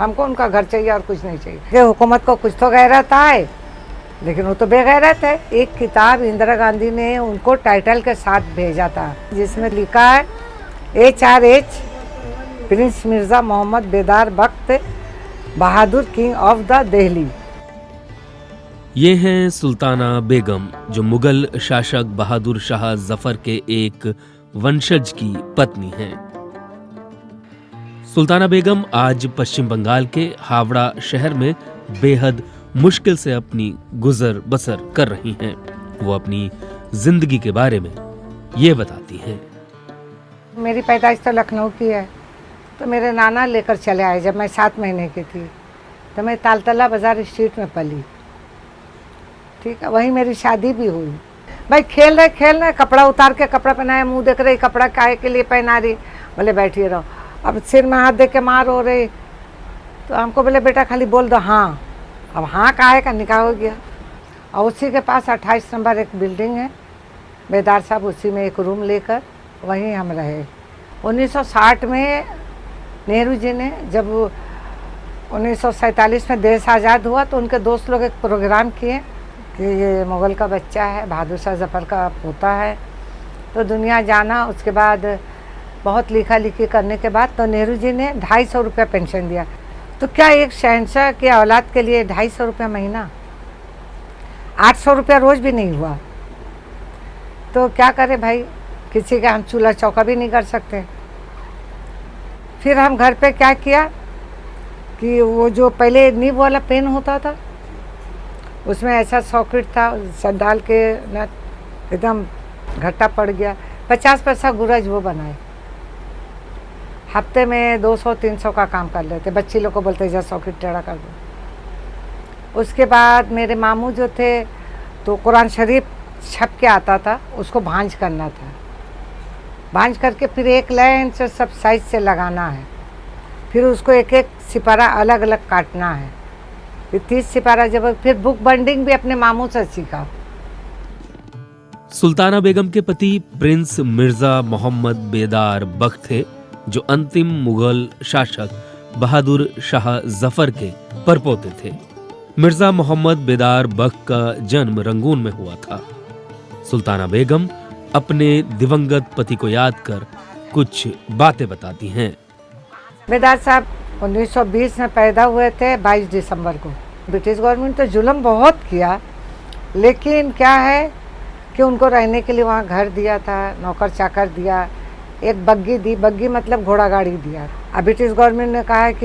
हमको उनका घर चाहिए और कुछ नहीं चाहिए। कि हुकूमत को कुछ तो गैरत है, लेकिन वो तो बेगैरत है। एक किताब इंदिरा गांधी ने उनको टाइटल के साथ भेजा था जिसमें लिखा है HRH Prince Mirza Mohammad Bedar Bakht Bahadur king of the Delhi. ये हैं सुल्ताना बेगम, जो मुगल शासक बहादुर शाह जफर के एक वंशज की पत्नी हैं। सुल्ताना बेगम आज पश्चिम बंगाल के हावड़ा शहर में बेहद मुश्किल से अपनी गुजर बसर कर रही हैं। वो अपनी जिंदगी के बारे में ये बताती हैं। मेरी पैदाइश तो लखनऊ की है, तो मेरे नाना लेकर चले आए जब मैं 7 महीने की थी। तो मैं तालतला बाजार स्ट्रीट में पली, ठीक है, वहीं मेरी शादी भी हुई। भाई खेल रहे कपड़ा उतार के कपड़ा पहनाया, मुंह देख रही कपड़ा काहे के लिए पहना रही, बोले बैठिए रहो। अब सिर में हाथ दे के मार हो रही, तो हमको बोले बेटा खाली बोल दो हाँ। अब हाँ काहे का निकाह हो गया। और उसी के पास 28 नंबर एक बिल्डिंग है, बेदार साहब उसी में एक रूम लेकर वहीं हम रहे। 1960 में नेहरू जी ने, जब 1947 में देश आज़ाद हुआ, तो उनके दोस्त लोग एक प्रोग्राम किए कि ये मुग़ल का बच्चा है, बहादुर शाह जफ़र का पोता है, तो दुनिया जाना। उसके बाद बहुत लिखा लिखी करने के बाद तो नेहरू जी ने 250 रुपया पेंशन दिया। तो क्या एक शहंशाह के औलाद के लिए 250 रुपया महीना, 800 रुपया रोज़ भी नहीं हुआ। तो क्या करें भाई, किसी का हम चूल्हा चौका भी नहीं कर सकते। फिर हम घर पे क्या किया कि वो जो पहले निब वाला पेन होता था, उसमें ऐसा सॉकेट था, सब डाल के ना एकदम घट्टा पड़ गया। 50 पैसा गुरज वो बनाए, हफ्ते में 200-300 का काम कर लेते। बच्ची लोग को बोलते जा सॉकेट टेढ़ा कर दो। उसके बाद मेरे मामू जो थे, तो कुरान शरीफ छप के आता था, उसको भांज करना था। भांज करके फिर एक लाइन से सब साइज से लगाना है, फिर उसको एक एक सिपारा अलग अलग काटना है, फिर 30 सिपारा जब। फिर बुक बाइंडिंग भी अपने मामू से सीखा। सुल्ताना बेगम के पति प्रिंस मिर्जा मोहम्मद बेदार बख्त थे, जो अंतिम मुगल शासक बहादुर शाह जफर के परपोते थे। मिर्जा मोहम्मद बेदार बख्त का जन्म रंगून में हुआ था। सुल्ताना बेगम अपने दिवंगत पति को याद कर कुछ बातें बताती हैं। बेदार साहब 1920 में पैदा हुए थे, 22 दिसंबर को। ब्रिटिश गवर्नमेंट तो जुल्म बहुत किया, लेकिन क्या है कि उनको रहने के लिए वहाँ घर दिया था, नौकर चाकर दिया, एक बग्गी दी, बग्गी मतलब घोड़ा गाड़ी दिया। अब ब्रिटिश गवर्नमेंट ने कहा है कि